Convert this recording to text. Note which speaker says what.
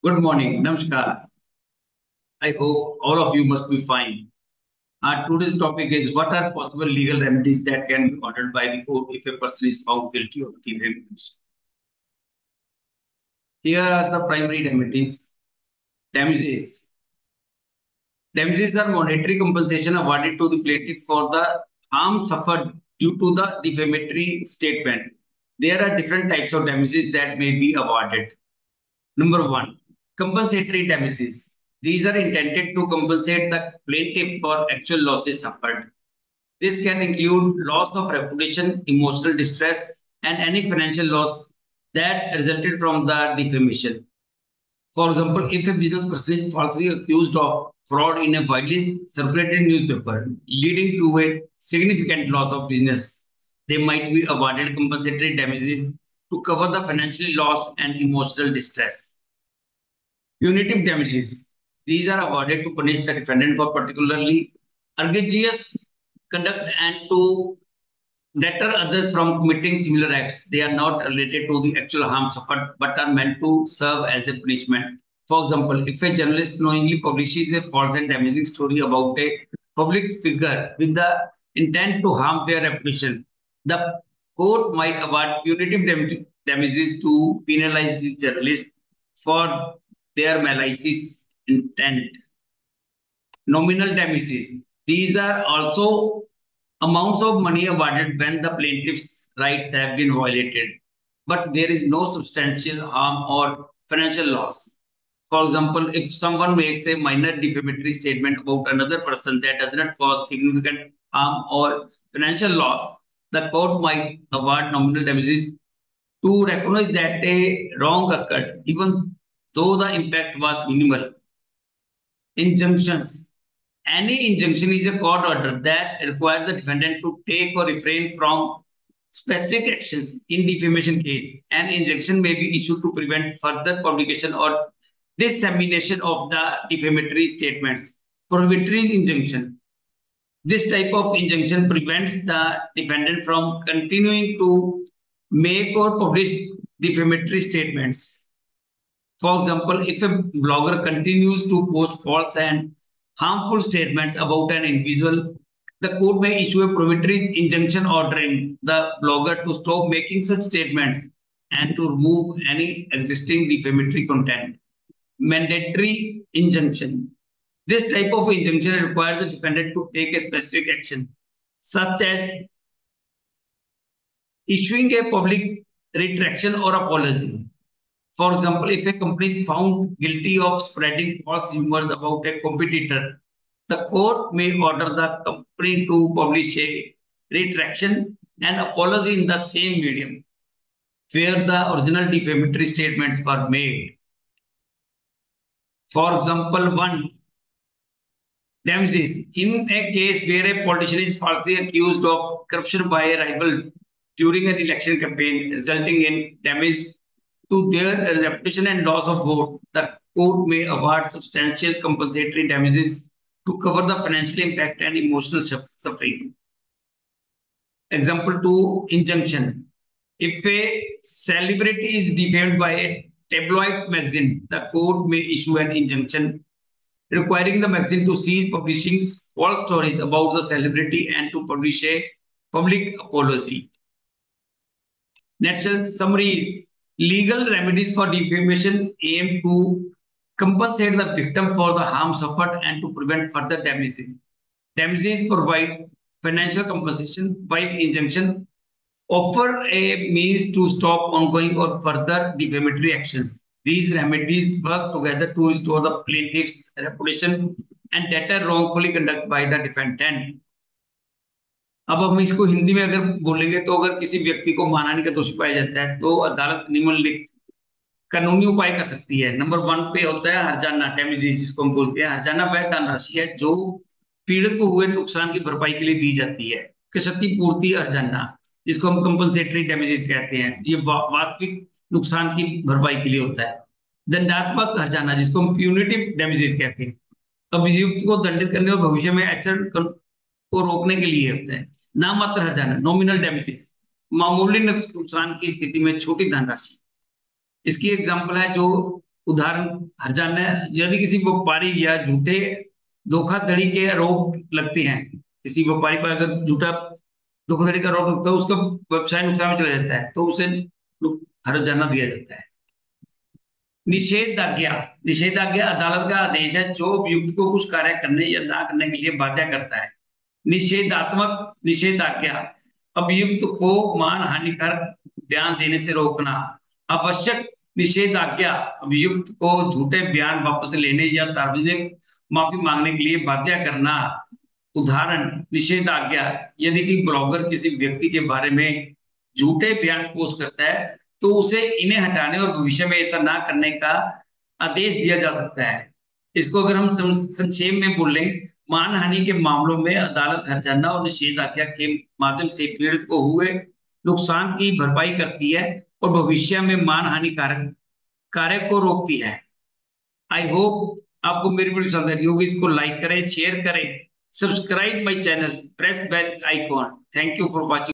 Speaker 1: Good morning, Namaskar. I hope all of you must be fine. Our today's topic is what are possible legal remedies that can be ordered by the court if a person is found guilty of defamation. Here are the primary remedies. Damages. Damages are monetary compensation awarded to the plaintiff for the harm suffered due to the defamatory statement. There are different types of damages that may be awarded. Number one, compensatory damages. These are intended to compensate the plaintiff for actual losses suffered. This can include loss of reputation, emotional distress, and any financial loss that resulted from the defamation. For example, if a business person is falsely accused of fraud in a widely circulated newspaper, leading to a significant loss of business, they might be awarded compensatory damages to cover the financial loss and emotional distress. Punitive damages. These are awarded to punish the defendant for particularly egregious conduct and to deter others from committing similar acts. They are not related to the actual harm suffered but are meant to serve as a punishment. For example, if a journalist knowingly publishes a false and damaging story about a public figure with the intent to harm their reputation, the court might award punitive damages to penalize the journalist for their malicious intent. Nominal damages. These are also amounts of money awarded when the plaintiff's rights have been violated, but there is no substantial harm or financial loss. For example, if someone makes a minor defamatory statement about another person that does not cause significant harm or financial loss, the court might award nominal damages to recognize that a wrong occurred, even though the impact was minimal. Injunctions. Any injunction is a court order that requires the defendant to take or refrain from specific actions in defamation case. An injunction may be issued to prevent further publication or dissemination of the defamatory statements. Prohibitory injunction. This type of injunction prevents the defendant from continuing to make or publish defamatory statements. For example, if a blogger continues to post false and harmful statements about an individual, the court may issue a prohibitory injunction ordering the blogger to stop making such statements and to remove any existing defamatory content. Mandatory injunction. This type of injunction requires the defendant to take a specific action, such as issuing a public retraction or apology. For example, if a company is found guilty of spreading false rumors about a competitor, the court may order the company to publish a retraction and apology in the same medium where the original defamatory statements were made. For example, one, damages. In a case where a politician is falsely accused of corruption by a rival during an election campaign, resulting in damage to their reputation and loss of votes, the court may award substantial compensatory damages to cover the financial impact and emotional suffering. Example 2, injunction. If a celebrity is defamed by a tabloid magazine, the court may issue an injunction requiring the magazine to cease publishing false stories about the celebrity and to publish a public apology. Next summary is legal remedies for defamation aim to compensate the victim for the harm suffered and to prevent further damages. Damages provide financial compensation, while injunction offer a means to stop ongoing or further defamatory actions. These remedies work together to restore the plaintiff's reputation and deter wrongfully conduct by the defendant. अब हम इसको हिंदी में अगर बोलेंगे तो अगर किसी व्यक्ति को मानहानि का दोषी पाया जाता है तो अदालत निम्नलिखित कानूनी उपाय कर सकती है। नंबर 1 पे होता है हर्जाना, डैमेजेस जिसको हम बोलते हैं। हर्जाना वह धनराशि है जो पीड़ित को हुए नुकसान की भरपाई के लिए दी जाती है। क्षतिपूर्ति हर्जाना जिसको हम कंपनसेटरी डैमेजेस कहते हैं, ये वास्तविक नुकसान की भरपाई के लिए होता है। दंडात्मक हर्जाना जिसको हम प्यूनिटिव डैमेजेस कहते हैं, अभियुक्त को दंडित करने और भविष्य में आचरण को रोकने के लिए होता है। नाममात्र हर्जाना, नॉमिनल डैमेजेस, मामूली नुकसान की स्थिति में छोटी धनराशि। इसकी एग्जांपल है जो उदाहरण हर्जाना, यदि किसी व्यापारी या झूठे धोखाधड़ी के आरोप लगते हैं, किसी व्यापारी पर अगर झूठा धोखाधड़ी का आरोप लगता है, उसका व्यवसाय नुकसान में चला जाता है, तो उसे हर्जाना दिया जाता है। निषेधाज्ञा, निषेधाज्ञा अदालत का आदेश है जो अभियुक्त को कुछ कार्य करने या ना करने के लिए बाध्य करता है। निषेधात्मक निषेधाज्ञा, अभियुक्त को मान हानिकारक बयान देने से रोकना। आवश्यक निषेधाज्ञा, अभियुक्त को झूठे बयान वापस लेने या सार्वजनिक माफी मांगने के लिए बाध्य करना। उदाहरण निषेधाज्ञा, यदि कोई ब्लॉगर किसी व्यक्ति के बारे में झूठे बयान पोस्ट करता है तो उसे इन्हें हटाने और भविष्य में ऐसा ना करने का आदेश दिया जा सकता है। इसको अगर हम संक्षेप में बोलें, मानहानि के मामलों में अदालत हर्जाना और निषेधाज्ञा के माध्यम से पीड़ित को हुए नुकसान की भरपाई करती है और भविष्य में मानहानिकारक कार्य को रोकती है। आई होप आपको मेरी वीडियो पसंद आई होगी। इसको लाइक करें, शेयर करें, subscribe my channel, press bell icon. Thank you for watching.